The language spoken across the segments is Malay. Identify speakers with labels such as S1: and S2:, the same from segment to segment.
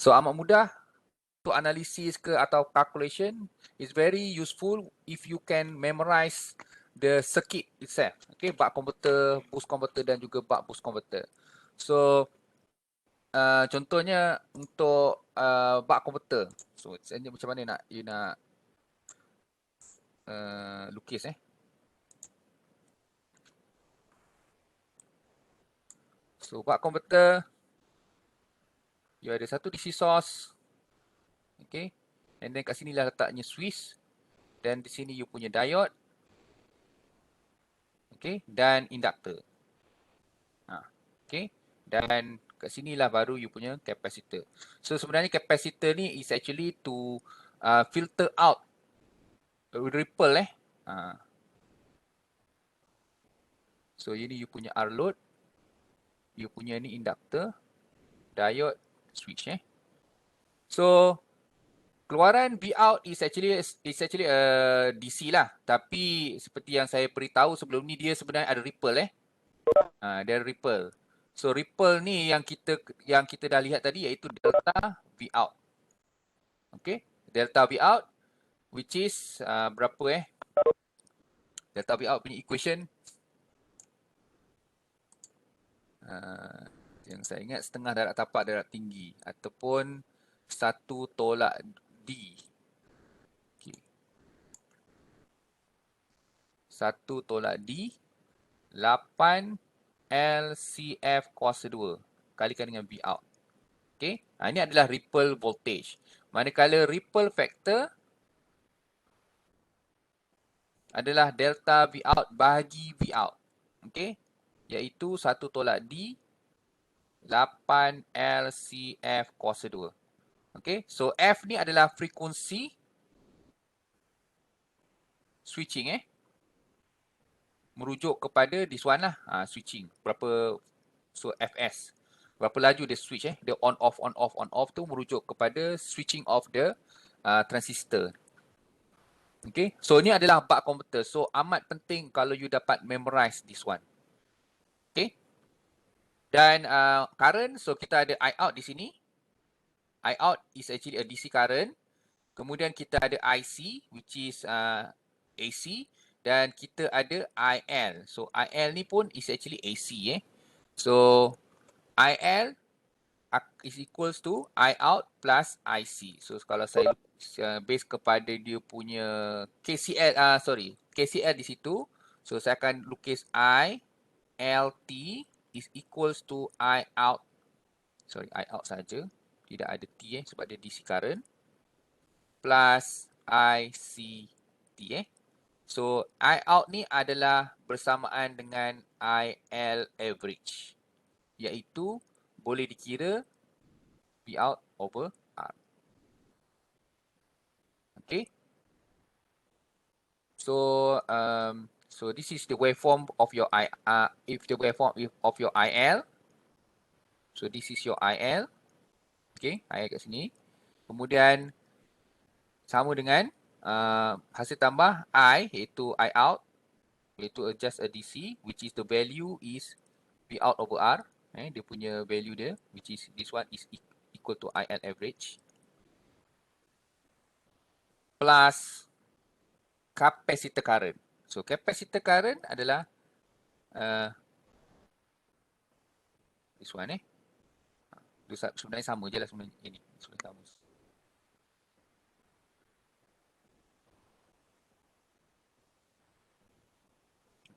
S1: So amat mudah untuk analisis ke atau calculation. Is very useful if you can memorize the circuit itself. Okay, buck converter, boost converter dan juga buck boost converter. So contohnya untuk buck converter. So macam mana you nak lukis So buck converter, you ada satu DC source. Okay, and then kat sini lah letaknya switch. Dan di sini you punya diode. Okay, dan inductor. Okay, dan kat sinilah baru you punya capacitor. So sebenarnya capacitor ni is actually to filter out ripple So ini you punya R load, you punya ni inductor, diode, switch So keluaran V out is actually DC lah. Tapi seperti yang saya beritahu sebelum ni, dia sebenarnya ada ripple dia ada ripple. So ripple ni yang kita dah lihat tadi, iaitu delta V out. Okay, delta V out which is berapa delta V out punya equation yang saya ingat setengah darab tapak darab tinggi ataupun 1 tolak D. Okay. 1 tolak D 8 LCF kuasa 2 kalikan dengan V out. Okay. Ini adalah ripple voltage. Manakala ripple factor adalah delta V out bahagi V out. Okay. Iaitu 1 tolak D 8 LCF kuasa 2. Okay. So F ni adalah frekuensi switching merujuk kepada this one lah. Switching. Berapa, so Fs. Berapa laju dia switch Dia on off tu merujuk kepada switching of the transistor. Okay. So ni adalah buck converter. So amat penting kalau you dapat memorize this one. Okay. Dan current, so kita ada I out di sini. I out is actually a DC current. Kemudian kita ada IC which is AC. Dan kita ada IL. So IL ni pun is actually AC So IL is equals to I out plus IC. So kalau saya base kepada dia punya KCL, KCL di situ. So saya akan lukis I LT is equals to I out. I out saja. Tidak ada T sebab dia DC current. Plus ICT So I out ni adalah bersamaan dengan IL average. Iaitu boleh dikira V out over R. Okay. So this is the waveform of your of your IL. So this is your IL. Okay, IL kat sini. Kemudian sama dengan hasil tambah I, iaitu I out, iaitu just a DC, which is the value is V out over R. Dia punya value dia, which is this one is equal to IL average. Plus capacitor current. So capacitor current adalah this one sebenarnya sama je lah sebenarnya ini. Sebenarnya sama.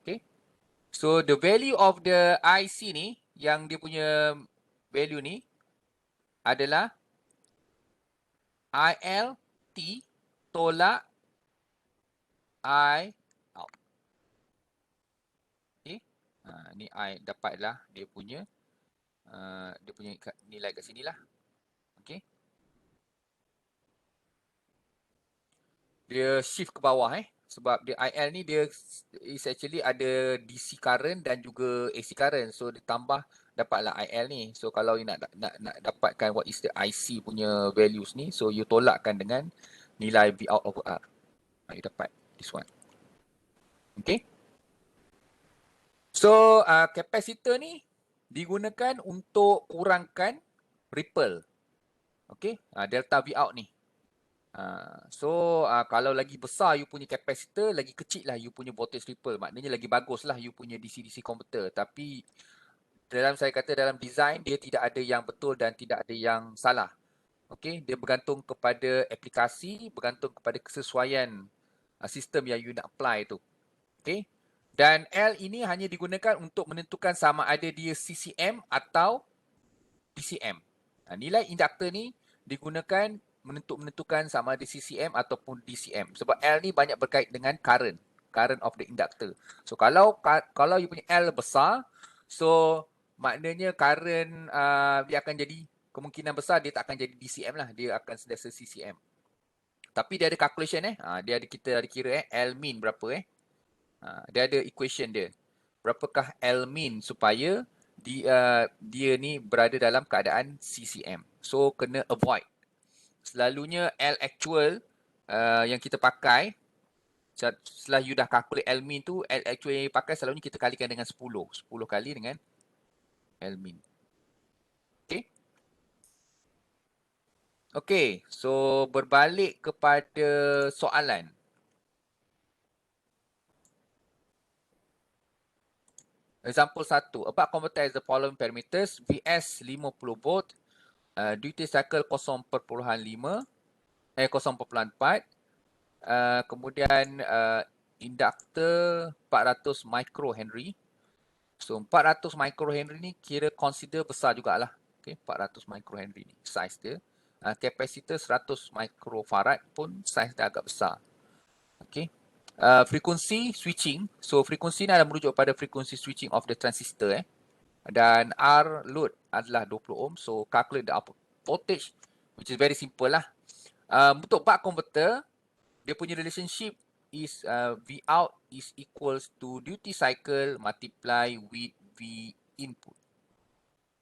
S1: Okay. So the value of the IC ni, yang dia punya value ni adalah ILT tolak I out. Okay. Ni I dapatlah dia punya nilai kat sini lah. Okay. Dia shift ke bawah sebab dia IL ni dia is actually ada DC current dan juga AC current. So dia tambah dapatlah IL ni. So kalau you nak dapatkan what is the IC punya values ni, so you tolakkan dengan nilai V out over R. You dapat this one. Okay. So capacitor ni digunakan untuk kurangkan ripple. Okay, delta V out ni. So kalau lagi besar you punya capacitor, lagi kecil lah you punya voltage ripple. Maknanya lagi bagus lah you punya DC-DC converter. Tapi saya kata dalam design dia tidak ada yang betul dan tidak ada yang salah. Okay, dia bergantung kepada aplikasi, bergantung kepada kesesuaian sistem yang you nak apply tu. Okay, dan L ini hanya digunakan untuk menentukan sama ada dia CCM atau DCM. Nilai induktor ni digunakan menentukan sama ada CCM ataupun DCM. Sebab L ni banyak berkait dengan current of the inductor. So kalau you punya L besar, so maknanya current dia akan jadi kemungkinan besar dia tak akan jadi DCM lah, dia akan sentiasa CCM. Tapi dia ada calculation kita ada kira L min berapa dia ada equation dia. Berapakah L min supaya dia ni berada dalam keadaan CCM. So kena avoid. Selalunya L actual yang kita pakai setelah you dah calculate L min tu, L actual yang you pakai selalunya kita kalikan dengan 10. 10 kali dengan L min. Okay. Okay, so berbalik kepada soalan. Example 1. A buck converter has the following parameters. VS 50 volt, duty cycle 0.5, 0.4, kemudian induktor 400 microhenry. So 400 microhenry ni kira consider besar jugalah. Okay, 400 microhenry ni size dia. Kapasitor 100 microfarad pun size dia agak besar. Okay. Frekuensi switching. So frekuensi ni adalah merujuk pada frekuensi switching of the transistor. Dan R load adalah 20 ohm. So calculate the output voltage, which is very simple lah. Untuk buck converter, dia punya relationship is V out is equals to duty cycle multiply with V input.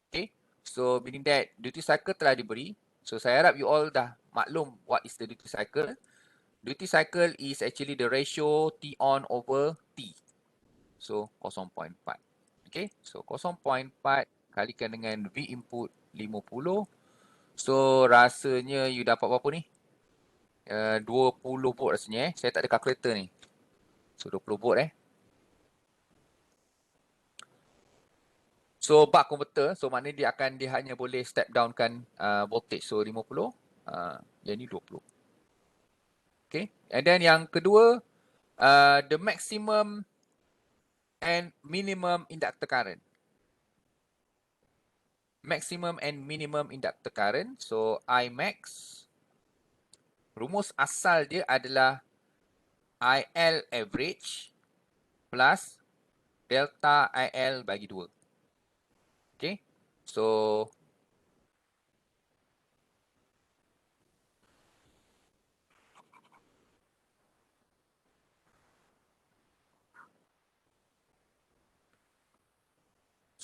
S1: Okay. So meaning that duty cycle telah diberi. So saya harap you all dah maklum what is the duty cycle. Duty cycle is actually the ratio T on over T. So 0.4. Okay. So 0.4 kalikan dengan V input 50. So rasanya you dapat berapa ni? 20 volt rasanya Saya tak ada calculator ni. So 20 volt So buck converter, so maknanya dia hanya boleh step downkan voltage. So 50, yang ni 20. Okay. And then yang kedua, the maximum and minimum inductor current. Maximum and minimum inductor current. So Imax, rumus asal dia adalah IL average plus delta IL bagi 2. Okay. So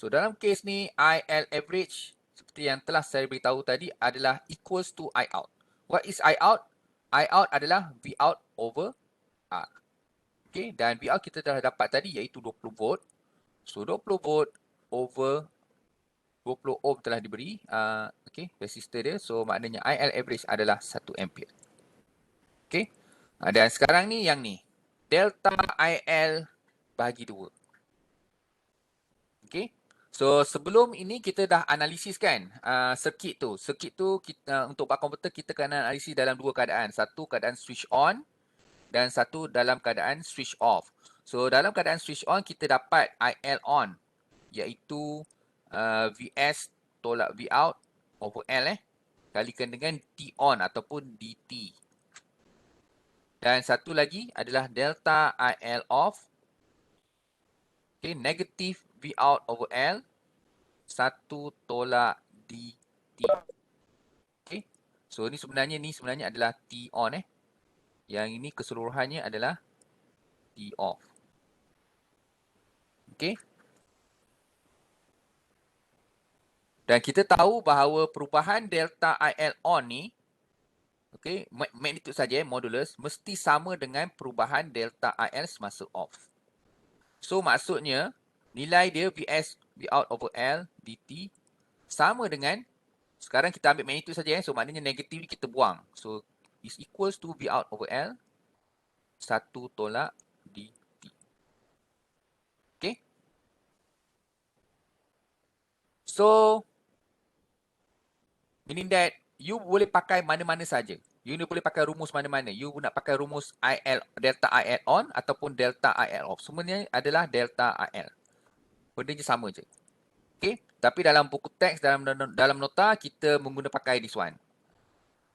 S1: dalam kes ni IL average seperti yang telah saya beritahu tadi adalah equals to I out. What is I out? I out adalah V out over R. Okay, dan V out kita dah dapat tadi iaitu 20 volt. So 20 volt over 20 ohm telah diberi okay, resistor dia. So maknanya IL average adalah 1 ampere. Okay. Dan sekarang ni yang ni. Delta IL bahagi 2. Okay. So sebelum ini kita dah analisis kan circuit tu. Circuit tu kita, untuk buck converter kita kena analisis dalam dua keadaan. Satu keadaan switch on dan satu dalam keadaan switch off. So dalam keadaan switch on kita dapat IL on iaitu VS tolak V out over L kalikan dengan T on ataupun DT. Dan satu lagi adalah delta IL off. Okay, negative V out over L 1 tolak DT. Okay. So ni sebenarnya adalah T on Yang ini keseluruhannya adalah T off. Okay. Dan kita tahu bahawa perubahan delta IL on ni, okay, magnitude saja modulus mesti sama dengan perubahan delta IL semasa off. So maksudnya nilai dia VS V out over L dt sama dengan Sekarang kita ambil magnitude saja So maknanya negatif ni kita buang. So is equals to V out over L 1 tolak dt. Okay. So meaning that you boleh pakai mana-mana saja. You boleh pakai rumus mana-mana. You nak pakai rumus IL, delta IL on ataupun delta IL off. Semuanya adalah delta IL. Benda sama je. Okay. Tapi dalam buku teks, dalam nota, kita menggunakan pakai this one.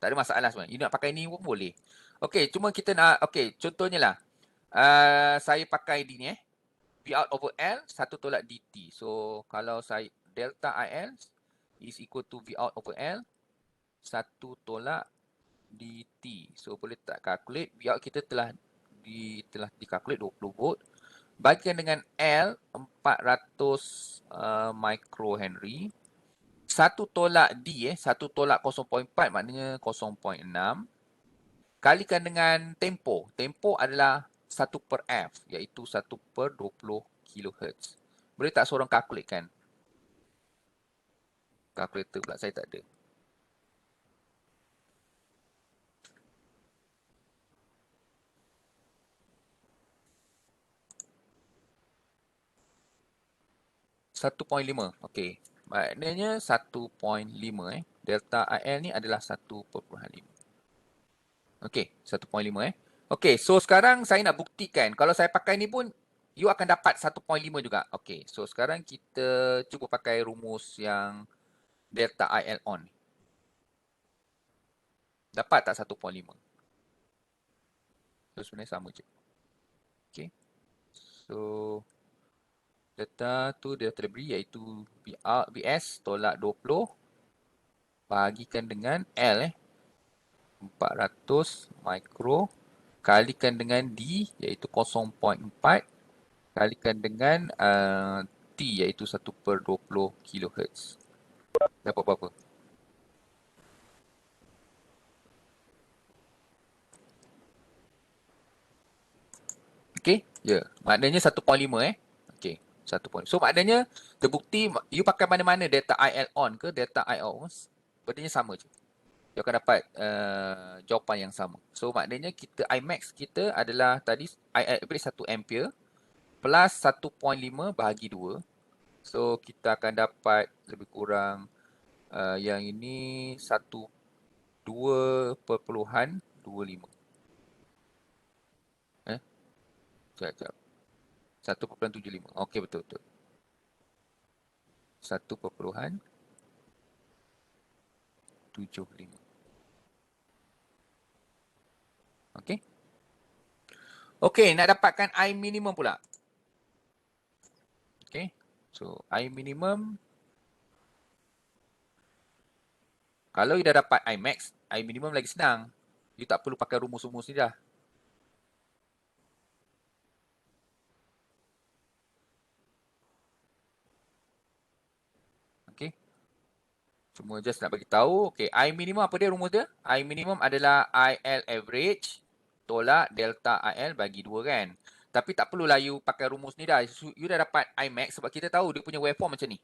S1: Tak ada masalah sebenarnya. You nak pakai ni pun boleh. Okay, cuma kita nak, okay, contohnya lah. Saya pakai di ni V out over L, 1 tolak dt. So, kalau saya, delta IL is equal to V out over L, 1 tolak dt. So, boleh tak calculate. V out kita telah dikalkulate 20 volt. Bagikan dengan L, 400 microhenry. 1 tolak D, 1 tolak 0.4 maknanya 0.6. Kalikan dengan tempo. Tempo adalah 1 per F, iaitu 1 per 20 kHz. Boleh tak seorang calculate kan? Calculator pula saya tak ada. .5. Okey. Maknanya 1.5 Delta IL ni adalah 1.5. Okey, 1.5 Okey, so sekarang saya nak buktikan kalau saya pakai ni pun you akan dapat 1.5 juga. Okey, so sekarang kita cuba pakai rumus yang delta IL on. Dapat tak 1.5? So sebenarnya sama je. Okey. So delta tu dia terberi iaitu VS tolak 20 bahagikan dengan L 400 mikro kalikan dengan D iaitu 0.4 kalikan dengan T iaitu 1 per 20 kHz. Dapat berapa? Okey, ya. Yeah. Maknanya 1.5 Okey, 1.5. So maknanya terbukti you pakai mana-mana delta IL on ke delta IL off, bendanya sama je. You akan dapat jawapan yang sama. So maknanya kita Imax kita adalah tadi IL average 1 ampere plus 1.5 bahagi 2. So kita akan dapat lebih kurang yang ini 2.25. Sekejap. 1.75. Okey, betul-betul. 1.75. Okey. Okey, nak dapatkan I minimum pula. Okey. So, I minimum. Kalau you dah dapat I max, I minimum lagi senang. You tak perlu pakai rumus-rumus ni dah. Okey. Cuma just nak bagi tahu. Okey, I minimum apa dia rumus dia? I minimum adalah IL average tolak delta IL bagi 2 kan. Tapi tak perlulah you pakai rumus ni dah. You dah dapat I max sebab kita tahu dia punya waveform macam ni.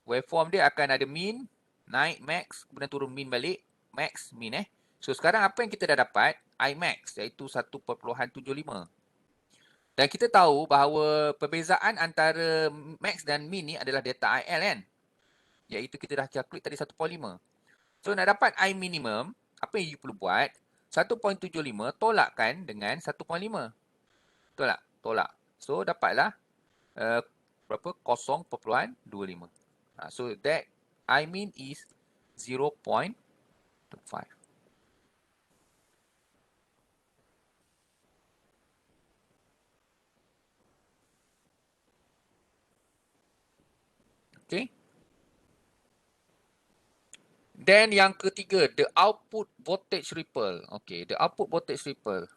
S1: Waveform dia akan ada mean, naik max, kemudian turun mean balik, max, mean So sekarang apa yang kita dah dapat? I max iaitu 1.75. Dan kita tahu bahawa perbezaan antara max dan mean ni adalah delta IL kan? Iaitu kita dah calculate tadi 1.5. So nak dapat I minimum, apa yang you perlu buat? 1.75 tolakkan dengan 1.5. Betul tak? Tolak. So dapatlah berapa? 0.25. So that I mean is 0.25. Okay. Then yang ketiga, the output voltage ripple. Okay, the output voltage ripple.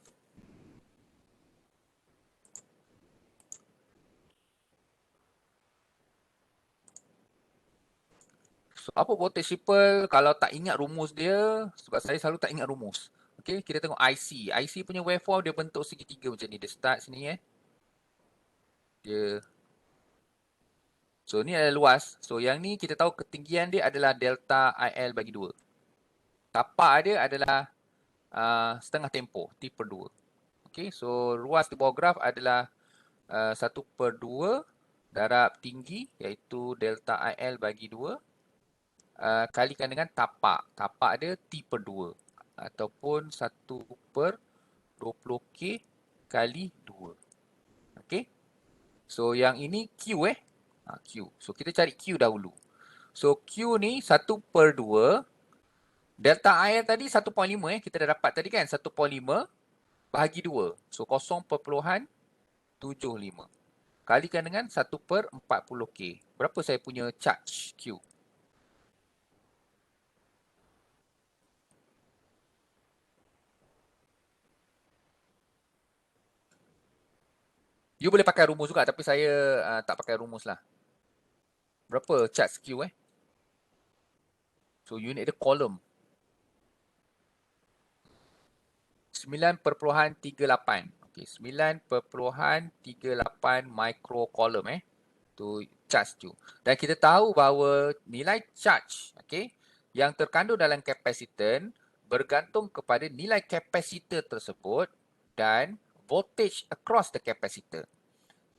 S1: So, output voltage ripple, kalau tak ingat rumus dia, sebab saya selalu tak ingat rumus. Okay, kita tengok IC. IC punya waveform dia bentuk segitiga macam ni. Dia start sini Dia So ni adalah luas. So yang ni kita tahu ketinggian dia adalah delta IL bagi 2. Tapak dia adalah setengah tempoh, T/2. Okay, so ruas di bawah graf /2 darab tinggi iaitu delta IL bagi 2 kalikan dengan tapak. Tapak dia T/2 ataupun 1/20K kali 2. Okay. So yang ini Q Q. So kita cari Q dahulu. So Q ni 1/2. Delta IL tadi 1.5 kita dah dapat tadi kan. 1.5 bahagi 2. So 0.75. Kalikan dengan 1/40K. Berapa saya punya charge Q? You boleh pakai rumus juga tapi saya tak pakai rumus lah. Berapa charge Q So unit dia column. 9.38. Okay, 9.38 microcoulomb tu charge tu. Dan kita tahu bahawa nilai charge yang terkandung dalam kapasitor bergantung kepada nilai kapasitor tersebut dan voltage across the capacitor.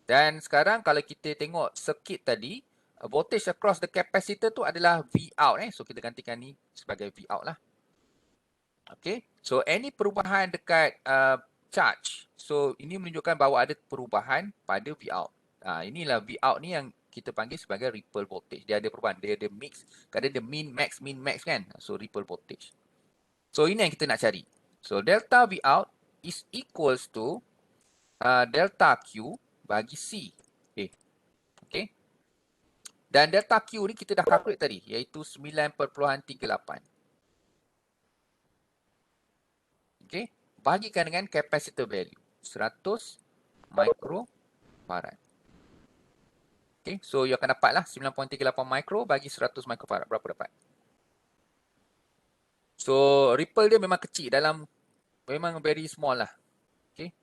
S1: Dan sekarang kalau kita tengok circuit tadi, voltage across the capacitor tu adalah V out So kita gantikan ni sebagai V out lah. Okay, so any perubahan dekat charge, so ini menunjukkan bahawa ada perubahan pada V out. Inilah V out ni yang kita panggil sebagai ripple voltage. Dia ada perubahan, dia ada mix, kadang dia min max kan. So ripple voltage. So ini yang kita nak cari. So delta V out is equals to delta Q bagi C. Okay. Dan delta Q ni kita dah calculate tadi, iaitu 9.38. Okay. Bagikan dengan capacitor value 100 microfarad. Okay, so you akan dapatlah 9.38 micro bagi 100 microfarad. Berapa dapat? So ripple dia memang kecil dalam, memang very small lah. Okay.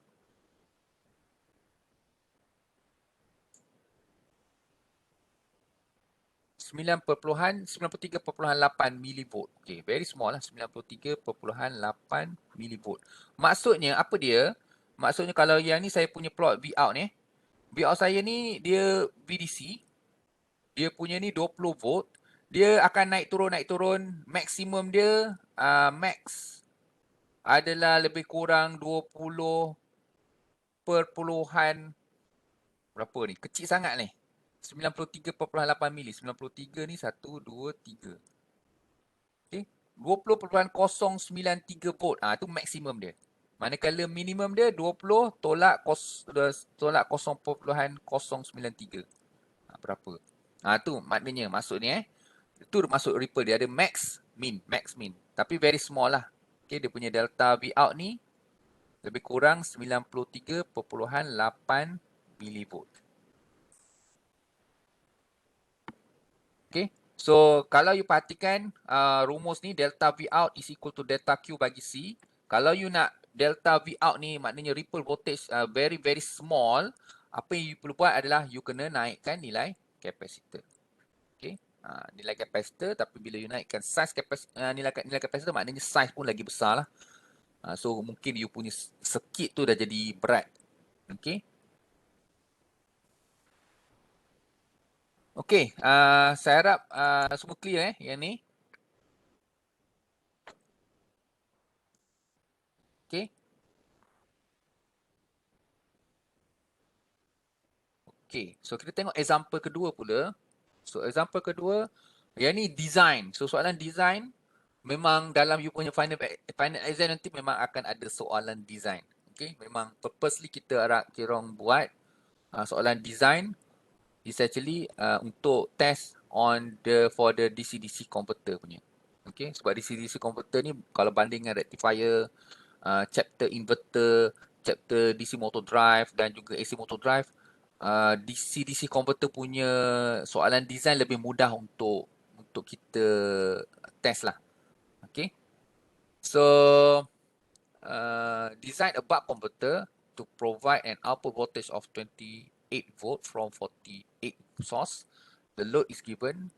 S1: 93.8 milivolt. Okay, very small lah, 93.8 milivolt. Maksudnya apa dia? Maksudnya kalau yang ni saya punya plot V out ni, V out saya ni dia VDC, dia punya ni 20 volt, dia akan naik turun, maksimum dia max adalah lebih kurang 20 perpuluhan berapa ni? Kecil sangat ni. 93.8 mili. 93 ni 1, 2, 3. Okay. 20.093 volt. Itu maksimum dia. Manakala minimum dia 20 tolak 0.093. Berapa? Tu maknanya maksudnya itu masuk ripple dia ada max min. Tapi very small lah. Okay, dia punya delta V out ni lebih kurang 93.8 milivolt. Okay. So kalau you perhatikan rumus ni delta V out is equal to delta Q bagi C. Kalau you nak delta V out ni maknanya ripple voltage very small, apa yang you perlu buat adalah you kena naikkan nilai kapasitor. Okay. Nilai kapasitor, tapi bila you naikkan size nilai kapasitor maknanya size pun lagi besar lah. So mungkin you punya circuit tu dah jadi berat. Okay. Okay, saya harap semua clear yang ni. Okay. Okay, so kita tengok example kedua pula. So example kedua, yang ni design. So soalan design, memang dalam you punya final exam nanti memang akan ada soalan design. Okay, memang purposely kita buat soalan design is actually untuk test on for the DC-DC converter punya. Okay, sebab DC-DC converter ni kalau banding dengan rectifier, chapter inverter, chapter DC motor drive dan juga AC motor drive, DC-DC converter punya soalan design lebih mudah untuk kita test lah. Okay. So, design a buck converter to provide an output voltage of 28 volt from 48 source the load is given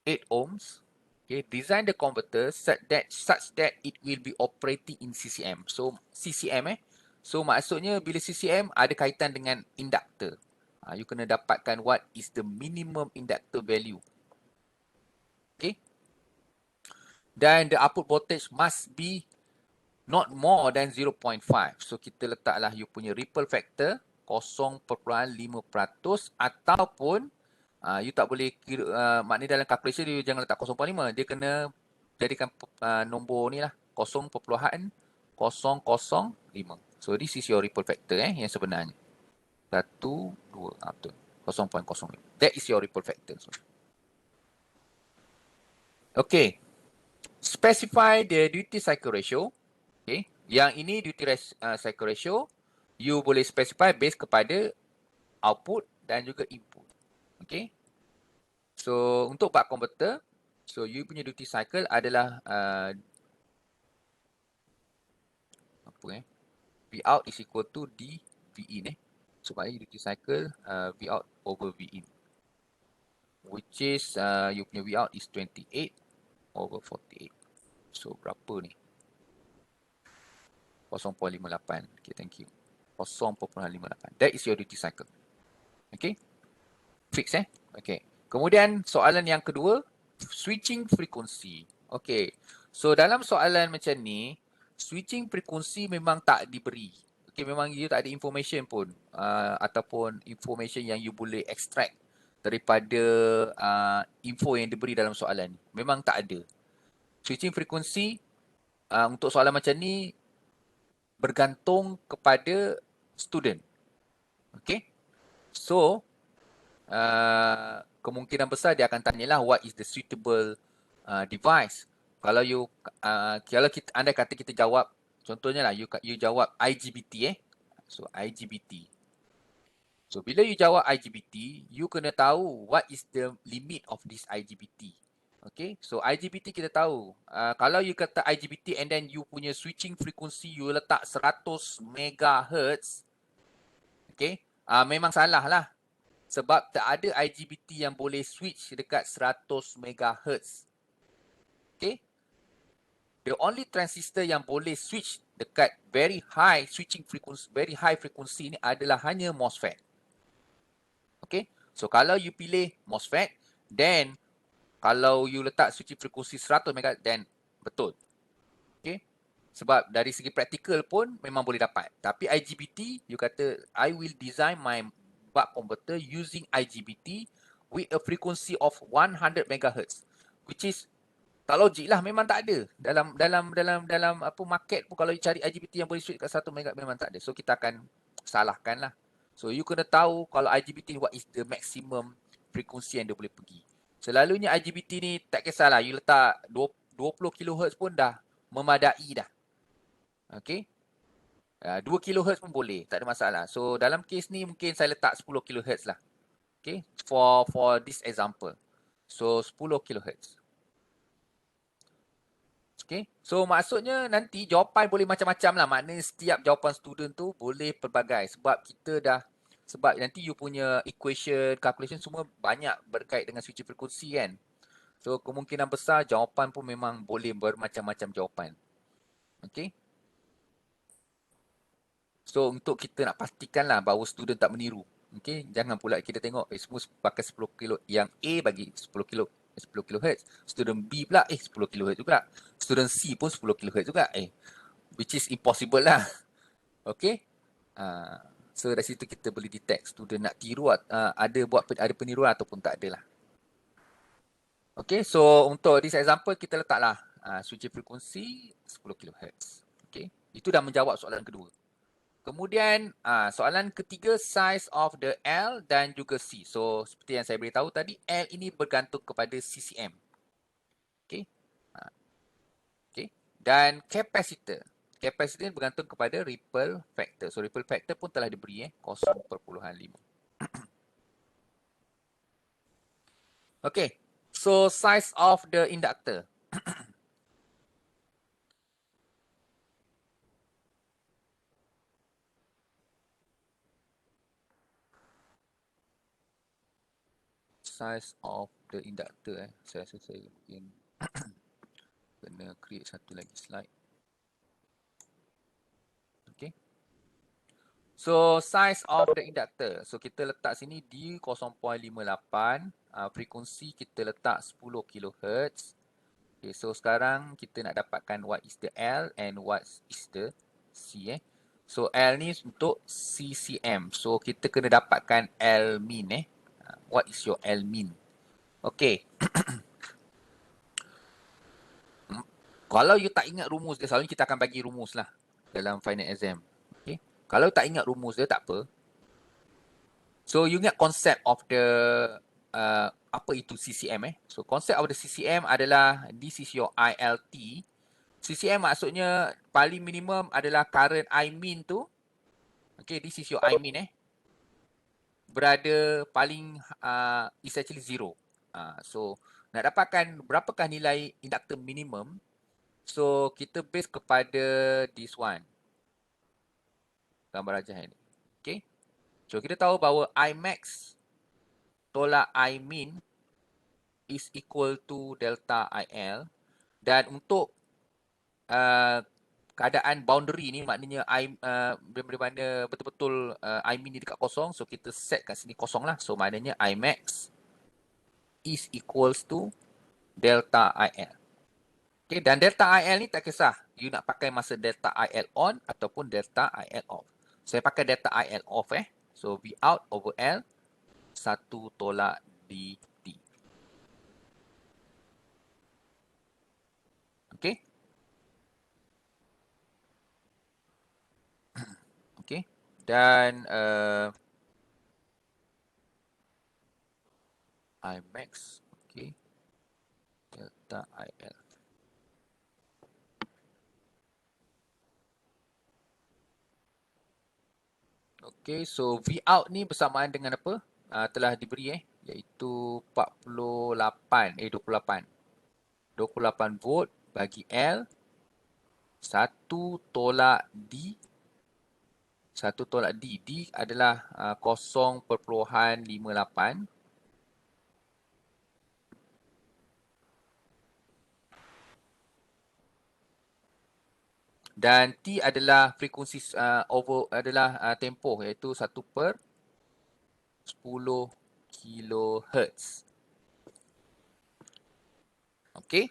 S1: 8 ohms. Okay, design the converter such that it will be operating in CCM. So CCM so maksudnya bila CCM ada kaitan dengan inductor. You kena dapatkan what is the minimum inductor value. Okay. Dan the output voltage must be not more than 0.5. So kita letaklah you punya ripple factor 0.5% ataupun you tak boleh kira, maknanya dalam calculation you jangan letak 0.5. Dia kena jadikan nombor ni lah 0.005. So this is your ripple factor yang sebenarnya. 1, 2, betul. 0.05. That is your ripple factor. Okay. Specify the duty cycle ratio. Okay. Yang ini duty cycle ratio, you boleh specify based kepada output dan juga input. Okay. So, untuk buck converter, so you punya duty cycle adalah V out is equal to D V in. So, duty cycle V out over V in. Which is, you punya V out is 28 over 48. So, berapa ni? 0.58. Okay, thank you. 0.58. That is your duty cycle. Okay. Fix Okay. Kemudian soalan yang kedua, switching frequency. Okay. So dalam soalan macam ni, switching frequency memang tak diberi. Okay, memang you tak ada information pun ataupun information yang you boleh extract daripada info yang diberi dalam soalan ni. Memang tak ada. Switching frequency untuk soalan macam ni bergantung kepada student. Okay. So kemungkinan besar dia akan tanyalah what is the suitable device. Kalau you kalau anda kata kita jawab, contohnya lah you jawab IGBT So IGBT. So bila you jawab IGBT, you kena tahu what is the limit of this IGBT. Okay, so IGBT kita tahu. Kalau you kata IGBT and then you punya switching frequency you letak 100 MHz, okay, memang salah lah. Sebab tak ada IGBT yang boleh switch dekat 100 MHz. Okay. The only transistor yang boleh switch dekat very high switching frequency, very high frequency ni adalah hanya MOSFET. Okay. So kalau you pilih MOSFET, then kalau you letak switching frequency 100 MHz, then betul. Okay. Sebab dari segi praktikal pun memang boleh dapat. Tapi IGBT, you kata, I will design my buck converter using IGBT with a frequency of 100 MHz, which is tak logik lah, memang tak ada dalam apa market pun. Kalau you cari IGBT yang boleh switch kat 1 MHz memang tak ada. So kita akan salahkan lah. So you kena tahu kalau IGBT what is the maximum frequency yang dia boleh pergi. Selalunya IGBT ni tak kisahlah, you letak 20 kHz pun dah memadai dah. Okay. 2 kHz pun boleh, tak ada masalah. So dalam kes ni mungkin saya letak 10 kHz lah. Okay, for this example. So 10 kHz. Okay, so maksudnya nanti jawapan boleh macam-macam lah. Maknanya setiap jawapan student tu boleh pelbagai. Sebab nanti you punya equation, calculation semua banyak berkait dengan switching frekuensi kan. So kemungkinan besar jawapan pun memang boleh bermacam-macam jawapan. Okay. So untuk kita nak pastikan lah bahawa student tak meniru. Okay, jangan pula kita tengok semua pakai 10 kilo. Yang A bagi 10 kHz. Student B pula 10 kHz juga. Student C pun 10 kHz juga. Which is impossible lah. Okay. So dari situ kita boleh detect student nak tiru ada peniruan ataupun tak ada lah. Okay, so untuk this example kita letaklah switching frequency 10 kHz. Okay, itu dah menjawab soalan kedua. Kemudian soalan ketiga, size of the L dan juga C. So seperti yang saya beritahu tadi, L ini bergantung kepada CCM. Okay. Okay. Dan capacitor. Capacitor bergantung kepada ripple factor. So ripple factor pun telah diberi 0.5. Okay. So size of the inductor. size of the inductor Saya rasa saya mungkin kena create satu lagi slide. Okay. So size of the inductor. So kita letak sini di 0.58. Frekuensi kita letak 10 kHz. Okay, so sekarang kita nak dapatkan what is the L and what is the C. So L ni untuk CCM. So kita kena dapatkan L min. What is your L min? Okay. Kalau you tak ingat rumus dia, selalunya kita akan bagi rumus lah dalam final exam. Okay. Kalau tak ingat rumus dia, tak apa. So you ingat konsep of the apa itu CCM. So konsep of the CCM adalah this is your ILT. CCM maksudnya paling minimum adalah current I min tu. Okay, this is your I min berada paling is actually 0. So nak dapatkan berapakah nilai inductor minimum. So kita base kepada this one. Gambar rajah ini. Okay. So kita tahu bahawa I max tolak I min is equal to delta IL. Dan untuk keadaan boundary ni maknanya bila mana betul-betul I min ni dekat kosong. So kita set kat sini kosong lah. So maknanya I max is equals to delta IL. Okay, dan delta IL ni tak kisah. You nak pakai masa delta IL on ataupun delta IL off. Saya pakai delta IL off So V out over L 1 tolak DT. Okay. Okay. Dan I max. Okay. Delta IL. Okay, so V out ni bersamaan dengan apa? Telah diberi iaitu 28 volt bagi L 1 tolak D. 1 tolak D. D adalah 0.58. Dan T adalah frekuensi tempoh iaitu 1/10 kHz. Okey.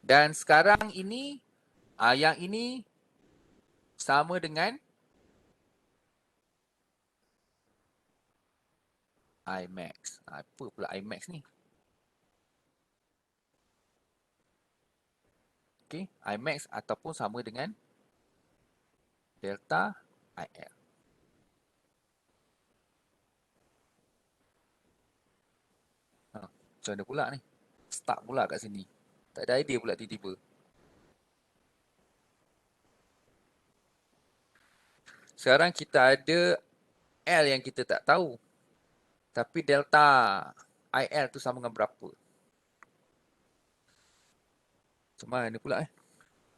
S1: Dan sekarang ini yang ini sama dengan I max. Apa pula I max ni? Okey, I max ataupun sama dengan delta IL. Macam mana pula ni? Stuck pula kat sini. Tak ada idea pula tiba-tiba. Sekarang kita ada L yang kita tak tahu. Tapi delta IL tu sama dengan berapa? Macam mana pula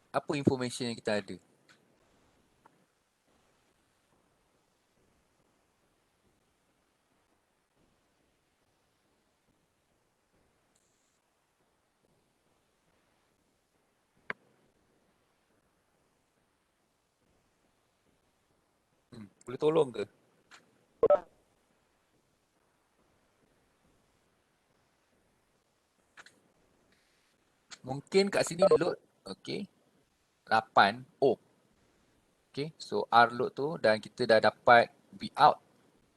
S1: Apa information yang kita ada? Boleh tolong ke? Mungkin kat sini load, okay, 8 ohm. Okay, so R load tu dan kita dah dapat V out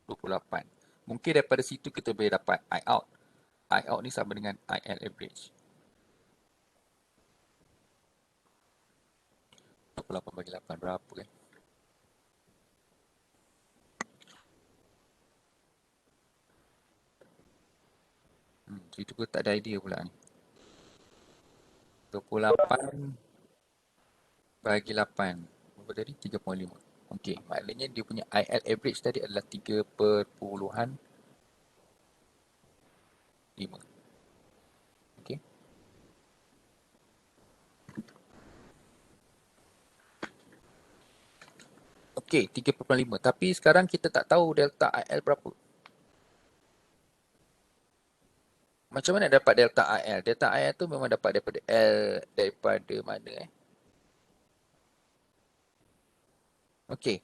S1: 28. Mungkin daripada situ kita boleh dapat I out. I out ni sama dengan IL average. 28 bagi 8 berapa Itu pun tak ada idea pula ni. 28 bagi 8. Berapa tadi? 3.5. Okey, maknanya dia punya IL average tadi adalah 3.5. Okey. Okey, 3.5. Tapi sekarang kita tak tahu delta IL berapa. Macam mana dapat delta IL? Delta IL tu memang dapat daripada L, daripada mana Okey.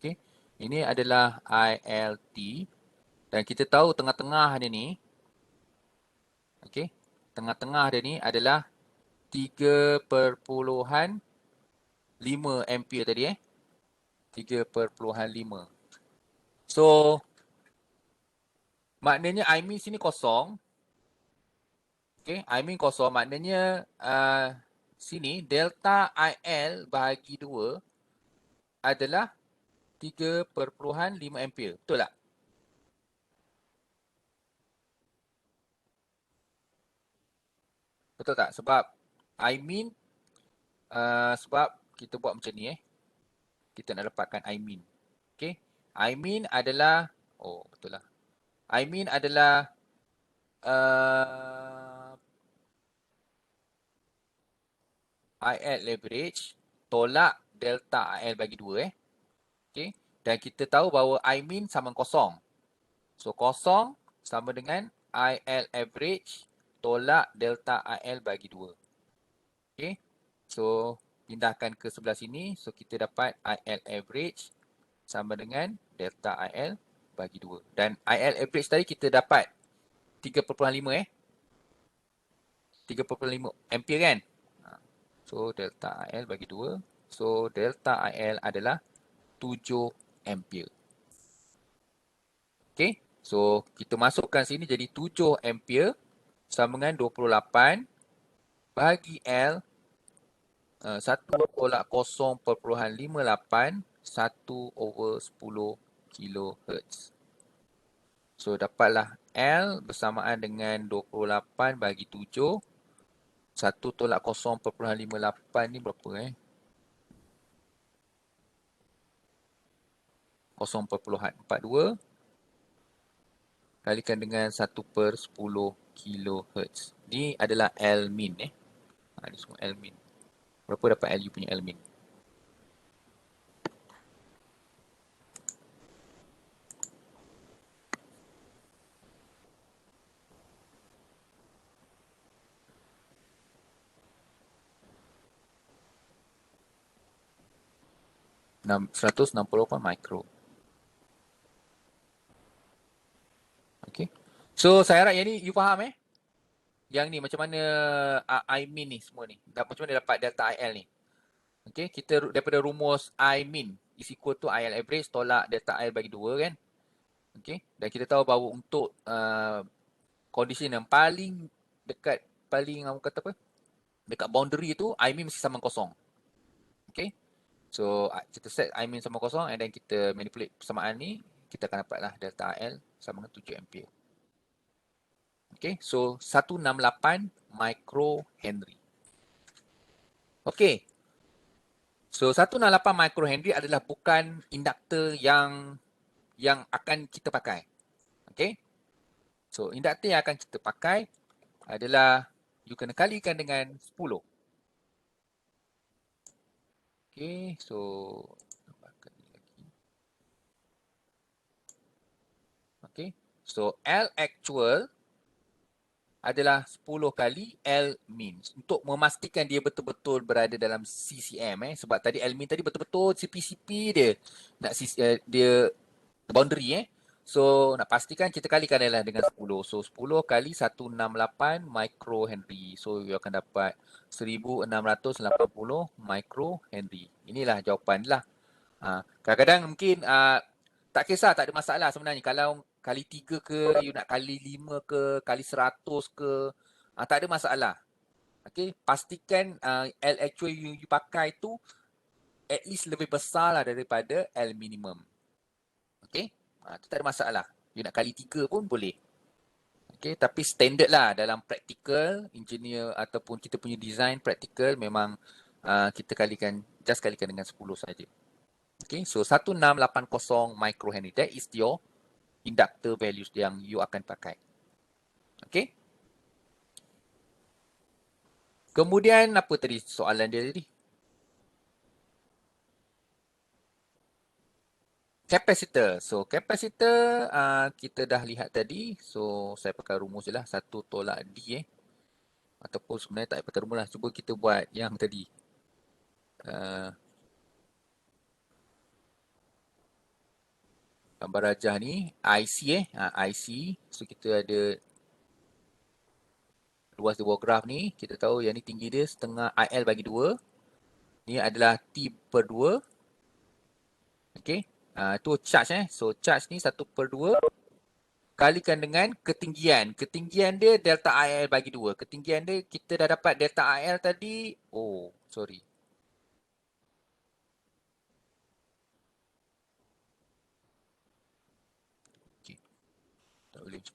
S1: Okey. Ini adalah ILT dan kita tahu tengah-tengah dia ni, okey. Tengah-tengah dia ni adalah 3.5 ampere tadi 3.5. So, maknanya I min sini kosong. Okey, I min kosong maknanya sini delta IL bahagi 2 adalah 3.5 ampere. Betul tak? Betul tak? Sebab I min sebab kita buat macam ni kita nak dapatkan I min. Okey. I min adalah betul lah. I min adalah IL average tolak delta IL bagi 2 Okey. Dan kita tahu bahawa I min sama kosong. So kosong sama dengan IL average tolak delta IL bagi 2. Okey. So pindahkan ke sebelah sini. So kita dapat IL average sama dengan delta IL bagi 2. Dan IL average tadi kita dapat 3.5 3.5 ampere kan? So delta IL bagi 2. So delta IL adalah 7 ampere. Okey. So kita masukkan sini jadi 7 ampere sama dengan 28 bahagi L 1 tolak 0.58 1/10 kHz. So dapatlah L bersamaan dengan 28 bagi 7. 1 tolak 0.58 ni berapa 0.42 kalikan dengan 1/10 kHz. Ni adalah L min Ni semua L min. Berapa dapat LU punya L min? Enam 168 mikro. Okay. So saya harap yang ni you faham Yang ni macam mana I min ni semua ni. Macam mana dapat delta IL ni. Okay. Kita daripada rumus I min is equal to IL average tolak delta IL bagi 2 kan. Okay. Dan kita tahu bahawa untuk condition yang paling dekat, paling orang kata apa? Dekat boundary tu I min mesti sama kosong. Okay. So kita set I min sama kosong and then kita manipulate persamaan ni, kita akan dapatlah delta IL sama dengan 7 ampere. Okay, so 168 microhenry. Okay, so 168 microhenry adalah bukan induktor yang akan kita pakai. Okay, so induktor yang akan kita pakai adalah you kena kalikan dengan 10. Okay, so okay, so L actual adalah 10 kali L min untuk memastikan dia betul-betul berada dalam CCM sebab tadi L min tadi betul-betul CP-CP dia nak dia boundary so nak pastikan kita kalikan adalah dengan 10. So 10 kali 168 microhenry. So you akan dapat 1680 microhenry. Inilah jawapan lah. Kadang-kadang mungkin tak kisah, tak ada masalah sebenarnya kalau kali 3 ke, you nak kali 5 ke, kali 100 ke, tak ada masalah. Okay, pastikan L actual you pakai tu at least lebih besar lah daripada L minimum. Okay, tu tak ada masalah. You nak kali 3 pun boleh. Okay, tapi standard lah dalam practical, engineer ataupun kita punya design practical memang kita just kalikan dengan 10 saja. Okay, so 1680 microhenry. That is your inductor values yang you akan pakai. Okay. Kemudian apa tadi soalan dia tadi? Capacitor. So, capacitor kita dah lihat tadi. So, saya pakai rumus je lah. 1 tolak D Ataupun sebenarnya tak payah pakai rumus lah. Cuba kita buat yang tadi. Uh, gambar rajah ni. IC IC. So, kita ada luas dia buat graf ni. Kita tahu yang ni tinggi dia setengah IL bagi 2. Ni adalah T per 2. Okay. Tu charge So, charge ni 1/2 kalikan dengan ketinggian. Ketinggian dia delta IL bagi 2. Ketinggian dia kita dah dapat delta IL tadi. Oh, sorry. Okay. Tak boleh.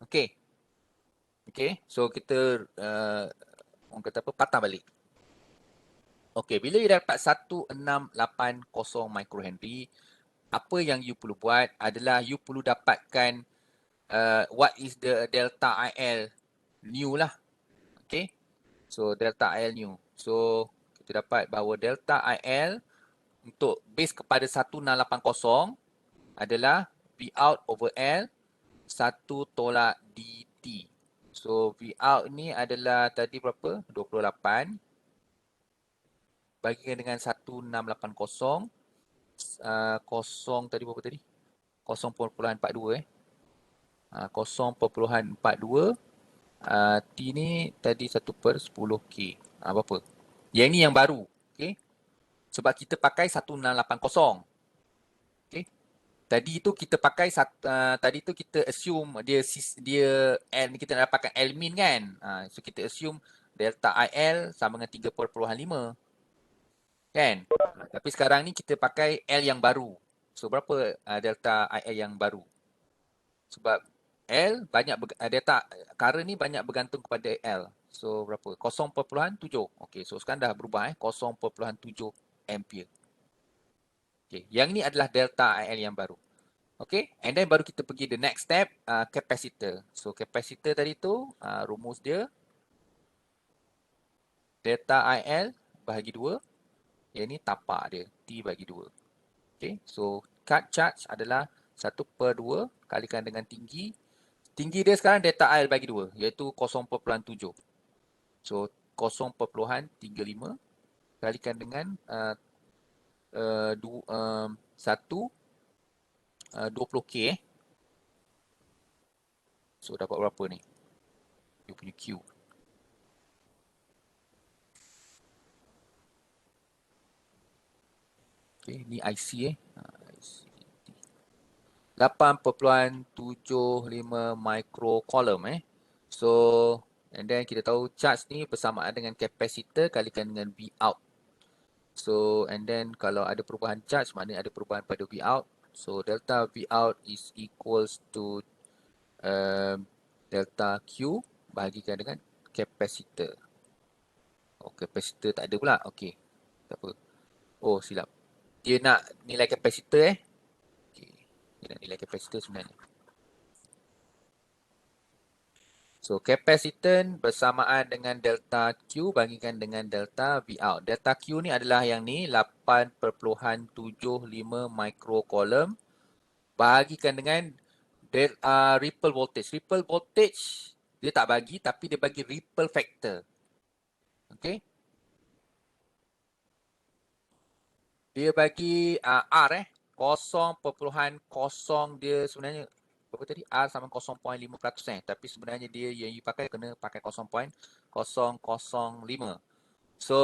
S1: Okay. Okay. So, kita orang kata apa? Patah balik. Okay. Bila you dapat 1680 microhenry, apa yang you perlu buat adalah you perlu dapatkan what is the delta IL new lah. Okay. So, delta IL new. So, kita dapat bahawa delta IL untuk base kepada 1680 adalah V out over L 1 tolak DT. So, V out ni adalah tadi berapa? 28. Bagikan dengan 1680. Kosong tadi berapa tadi? 0.42 0.42. T ni tadi 1/10K. Berapa? Yang ni yang baru. Okay. Sebab kita pakai 1680. Okay. Tadi tu kita pakai tadi tu kita assume dia L kita nak dapatkan L min kan. So kita assume delta IL sama dengan 3.5 kan. Tapi sekarang ni kita pakai L yang baru. So berapa delta IL yang baru? Sebab L banyak delta current ni banyak bergantung kepada L. So berapa? 0.7. Okey, so sekarang dah berubah 0.7 ampere. Okey, yang ni adalah delta IL yang baru. Okay, and then baru kita pergi the next step, capacitor. So, capacitor tadi tu, rumus dia, delta IL bahagi 2. Yang ni tapak dia, T bagi 2. Okay, so cut charge adalah 1/2 kalikan dengan tinggi. Tinggi dia sekarang delta IL bagi 2, iaitu 0.7. So, 0.35 kalikan dengan 20K. So, dapat berapa ni? Dia punya Q. Okay, ni IC IC 8.75 microcoulomb So, and then kita tahu charge ni bersamaan dengan capacitor kalikan dengan V out. So, and then kalau ada perubahan charge, maknanya ada perubahan pada V out. So, delta V out is equals to delta Q bahagikan dengan capacitor. Oh, capacitor tak ada pula. Okey. Tak apa. Oh, silap. Dia nak nilai capacitor Okay. Dia nak nilai capacitor sebenarnya. So, capacitance bersamaan dengan delta Q bagikan dengan delta V out. Delta Q ni adalah yang ni 8.75 microcoulomb bagikan dengan ripple voltage. Ripple voltage dia tak bagi tapi dia bagi ripple factor. Okay. Dia bagi R 0.0 dia sebenarnya berapa tadi? R sama 0.5% tapi sebenarnya dia yang you pakai kena pakai 0.005. So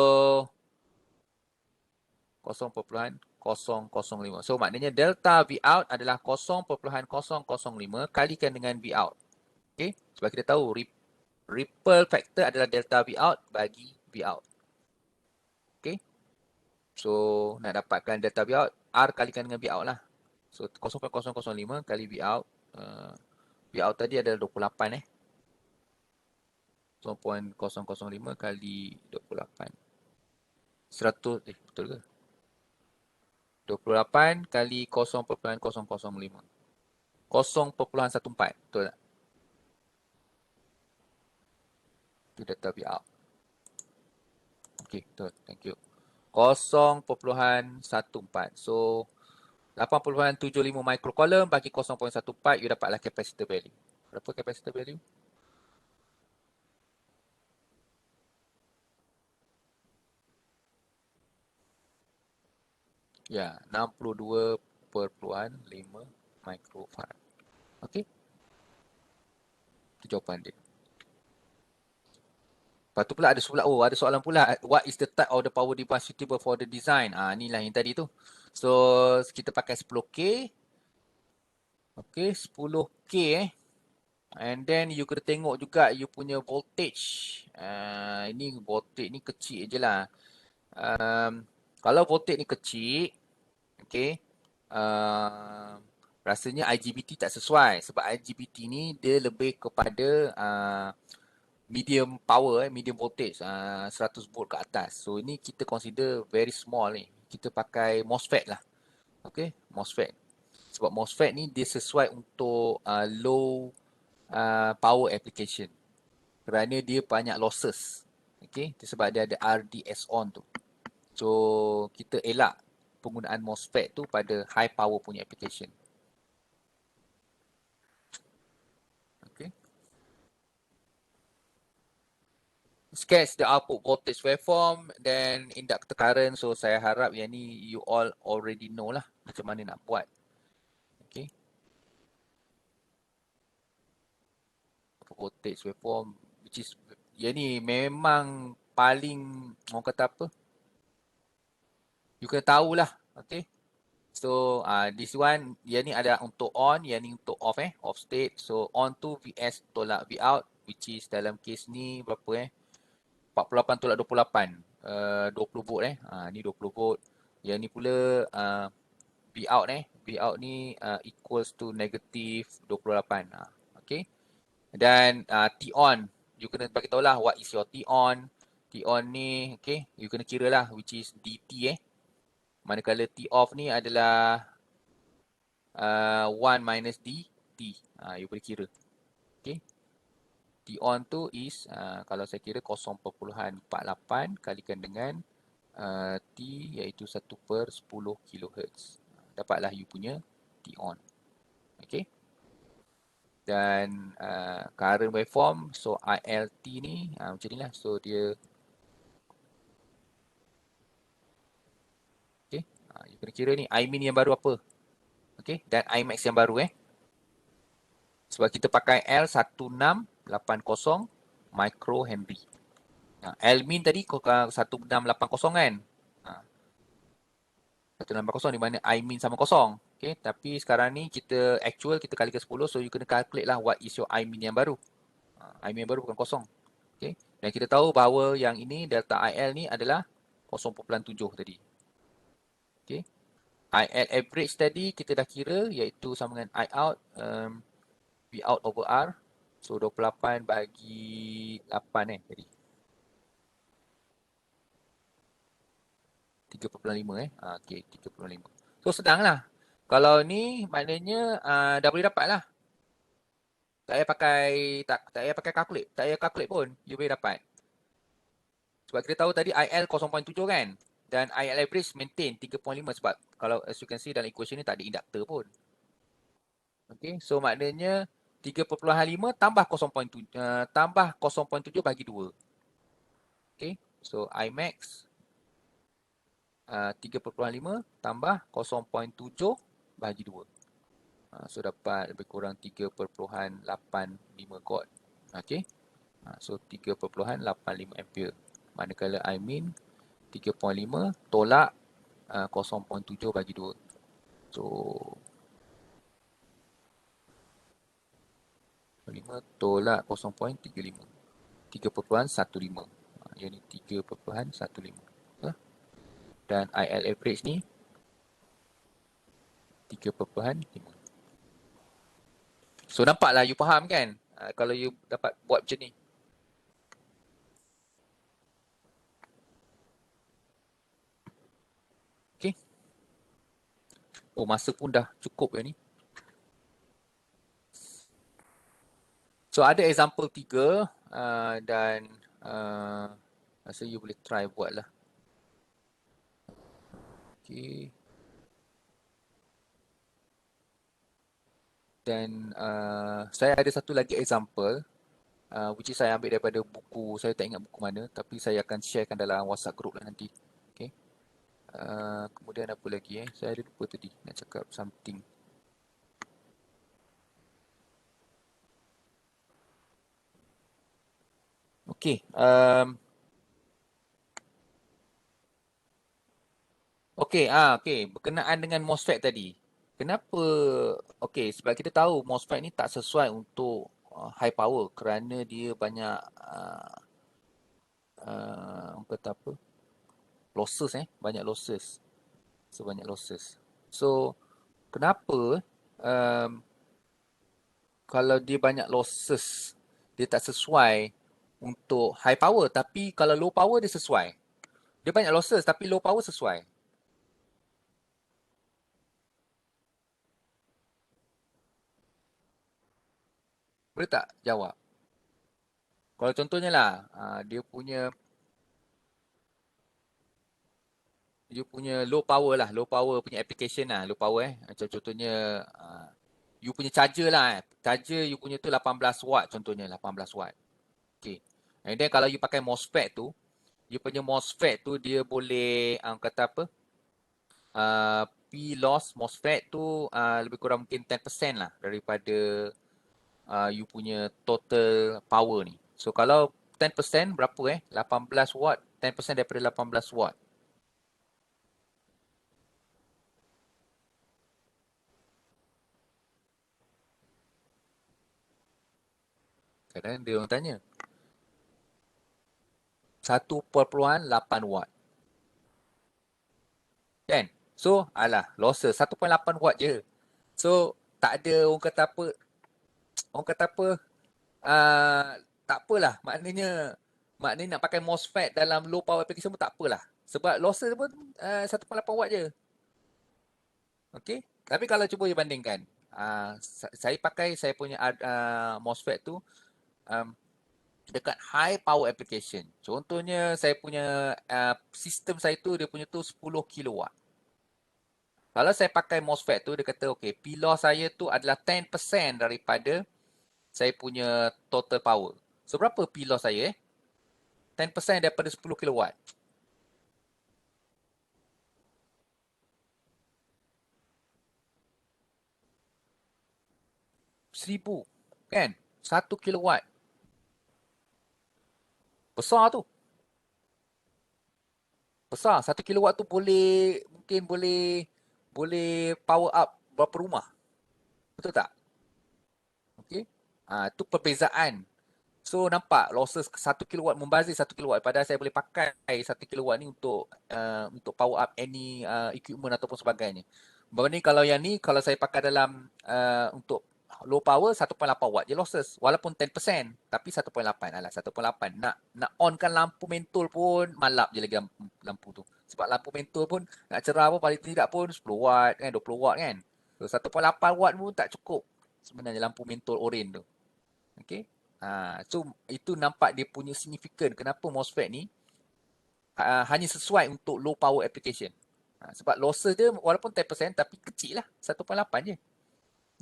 S1: 0.005. So maknanya delta V out adalah 0.005 kalikan dengan V out. Okay? Sebab kita tahu ripple factor adalah delta V out bagi V out. Okay? So nak dapatkan delta V out, R kalikan dengan V out lah. So 0.005 kali V out. V out tadi adalah 28 0.005 kali 28. 100 betul ke? 28 kali 0.005. 0.14. Betul tak? Itu data Vout. Okey, betul. Thank you. 0.14. So 8.75 microcoulomb bagi 0.14, you dapatlah capacitor value. Berapa capacitor value? Ya, 62.5 microfarad. Okey, itu jawapan dia. Lepas tu pula ada soalan pula. What is the type of the power device suitable for the design? Inilah yang tadi tu. So, kita pakai 10K. Okay, 10K And then you kena tengok juga you punya voltage. Ini voltage ni kecil je lah. Kalau voltage ni kecil, okay, rasanya IGBT tak sesuai. Sebab IGBT ni dia lebih kepada medium power, medium voltage, 100 volt ke atas. So ini kita consider very small ni. Kita pakai MOSFET lah. Okay, MOSFET. Sebab MOSFET ni dia sesuai untuk low power application. Kerana dia banyak losses. Okay, sebab dia ada RDS on tu. So kita elak penggunaan MOSFET tu pada high power punya application. Okay. Sketch the output voltage waveform dan inductor current. So saya harap yang ni you all already know lah macam mana nak buat. Okay. Voltage waveform which is yang ni memang paling orang kata apa? You kena tahulah. Okay. So this one yang ni ada untuk on, yang ni untuk off off state. So on tu VS tolak V out which is dalam case ni berapa 48 tolak 28. 20 volt ni 20 volt. Yang ni pula V out V out ni equals to negative 28. Okay. Dan T on, you kena bagi tahu lah what is your T on. T on ni okay, you kena kira lah which is DT Manakala T off ni adalah 1 minus DT. You boleh kira. Okay. T on tu is kalau saya kira 0.48 kalikan dengan T iaitu 1/10 kHz. Dapatlah you punya T on. Okay. Dan current waveform, so ILT ni macam ni lah. So dia okay. You kena kira ni Imin yang baru apa. Okay. Dan Imax yang baru sebab kita pakai L1680 microhenry. Lmin tadi 1680 kan. 1680 di mana Imin sama kosong. Okay. Tapi sekarang ni kita actual kita kali ke 10. So you kena calculate lah what is your Imin yang baru. Imin yang baru bukan kosong. Okay. Dan kita tahu bahawa yang ini delta IL ni adalah 0.7 tadi. Okay. IL average tadi kita dah kira iaitu sama dengan I out V out over R. So 28 bagi 8 tadi. 3.5 okey 3.5. So sedanglah. Kalau ni maknanya dah boleh dapat lah. Tak payah pakai calculate, tak payah calculate pun you boleh dapat. Sebab kita tahu tadi IL 0.7 kan. Dan IL average maintain 3.5 sebab kalau as you can see dalam equation ni tak ada inductor pun. Okay, so maknanya 3.5 tambah 0.7 tambah 0.7 bagi 2. Okay, so Imax 3.5 tambah 0.7 bagi 2. So dapat lebih kurang 3.85 kot. Okay, so 3.85 ampere. Manakala Imin 3.5 tolak 0.7 bagi 2. So 5 tolak 0.35. 3.15. Yang ni 3.15. Dan IL average ni 3.5. So nampaklah you faham kan kalau you dapat buat macam ni. Okay. Oh masa pun dah cukup ya ni. So ada example 3 dan rasa you boleh try buat lah. Okay. Dan saya ada satu lagi example which is saya ambil daripada buku, saya tak ingat buku mana, tapi saya akan sharekan dalam WhatsApp group lah nanti. Okay. Kemudian apa lagi saya ada lupa tadi nak cakap something. Okay. Okay, okay. Berkenaan dengan MOSFET tadi. Kenapa? Okay, sebab kita tahu MOSFET ni tak sesuai untuk high power kerana dia banyak orang kata apa? Losses banyak losses. So banyak losses. So kenapa kalau dia banyak losses dia tak sesuai untuk high power, tapi kalau low power dia sesuai. Dia banyak losses tapi low power sesuai. Boleh tak jawab? Kalau contohnya lah, dia punya low power lah, low power punya application lah, low power Macam contohnya, you punya charger lah charger you punya tu 18 watt contohnya, 18 watt. Okay. And then kalau you pakai MOSFET tu, you punya MOSFET tu dia boleh, kata apa, P-loss MOSFET tu lebih kurang mungkin 10% lah daripada you punya total power ni. So kalau 10% berapa 18 watt, 10% daripada 18 watt. Kadang dia orang tanya 1.8 watt. Kan? So, losses 1.8 watt je. So, tak ada orang kata apa, orang kata apa, tak apalah. Maknanya nak pakai MOSFET dalam low power application pun tak apalah. Sebab losses pun 1.8 watt je. Okay? Tapi kalau cuba you bandingkan, saya pakai saya punya MOSFET tu um, dekat high power application. Contohnya saya punya sistem saya tu dia punya tu 10 kilowatt. Kalau saya pakai MOSFET tu dia kata okay, P-loss saya tu adalah 10% daripada saya punya total power. So berapa P-loss saya 10% daripada 10 kilowatt. 1000 kan? 1 kilowatt. Besar tu. Besar. 1 kilowatt tu mungkin boleh power up berapa rumah. Betul tak? Okey. Tu perbezaan. So nampak losses 1 kilowatt membazir 1 kilowatt, padahal saya boleh pakai 1 kilowatt ni untuk power up any equipment ataupun sebagainya. Berbanding kalau yang ni, kalau saya pakai dalam untuk low power 1.8 watt je losses, walaupun 10%, tapi 1.8. 1.8 nak onkan lampu mentol pun malap je lagi lampu tu. Sebab lampu mentol pun nak cerah pun paling tidak pun 10 watt kan, 20 watt kan. So 1.8 watt pun tak cukup sebenarnya lampu mentol oren tu. Okay. So itu nampak dia punya signifikan kenapa MOSFET ni hanya sesuai untuk low power application. Sebab losses dia walaupun 10% tapi kecil lah, 1.8 je.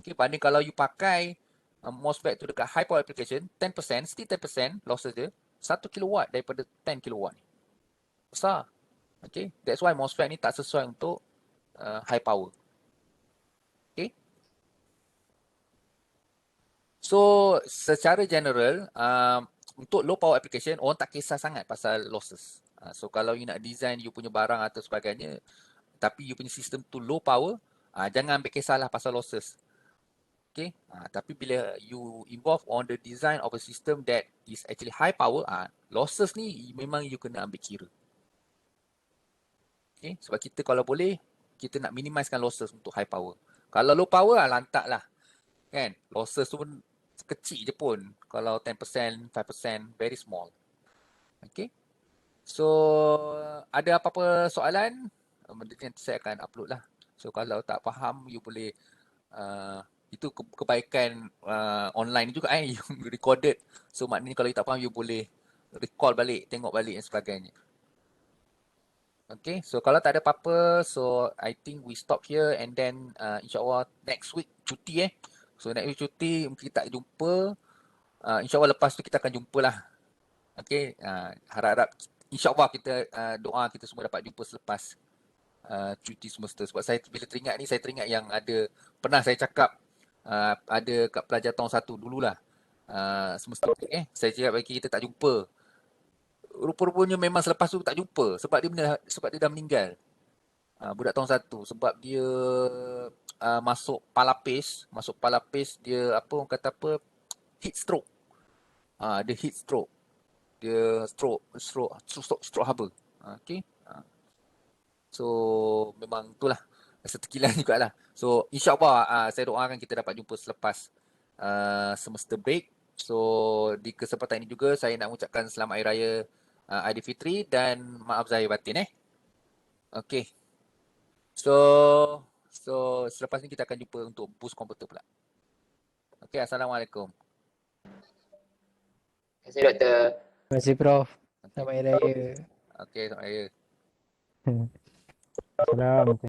S1: Okay, banding kalau you pakai MOSFET tu dekat high power application, 10%, still 10% losses dia, 1 kilowatt daripada 10 kilowatt ni. Besar. Okay, that's why MOSFET ni tak sesuai untuk high power. Okay. So, secara general, untuk low power application, orang tak kisah sangat pasal losses. So, kalau you nak design you punya barang atau sebagainya, tapi you punya sistem tu low power, jangan ambil kisahlah pasal losses. Okay. Tapi bila you involve on the design of a system that is actually high power, losses ni memang you kena ambil kira. Okay. Sebab kita kalau boleh, kita nak minimizekan losses untuk high power. Kalau low power, lantak lah. Kan? Losses tu pun kecil je pun. Kalau 10%, 5%, very small. Okay. So, ada apa-apa soalan? Nanti saya akan upload lah. So, kalau tak faham, you boleh Itu kebaikan online ni juga you recorded. So maknanya kalau you tak faham, you boleh recall balik, tengok balik dan sebagainya. Okay, so kalau tak ada apa-apa, so I think we stop here and then insyaAllah next week cuti So next week cuti, mungkin kita tak jumpa. InsyaAllah lepas tu kita akan jumpa lah. Okay, harap-harap insyaAllah kita doa kita semua dapat jumpa selepas cuti semester. Sebab saya bila teringat ni, saya teringat yang pernah saya cakap ada kat pelajar tahun 1 dululah. Semester saya cakap bagi kita tak jumpa. Rupa-rupanya memang selepas tu tak jumpa sebab dia dah meninggal. Budak tahun 1 sebab dia masuk palapis dia orang kata apa, heat stroke. Dia heat stroke. Dia stroke haba. Okay. So memang itulah setekilan jugalah. So insyaAllah saya doakan kita dapat jumpa selepas semester break. So di kesempatan ini juga saya nak mengucapkan selamat hari raya Aidilfitri dan maaf zahir batin Okay. So selepas ni kita akan jumpa untuk boost komputer pula. Okay, Assalamualaikum.
S2: Terima kasih Doktor.
S3: Terima kasih Prof.
S1: Okay.
S3: Selamat Hari Raya.
S1: Okay, selamat hari raya.
S3: Salam.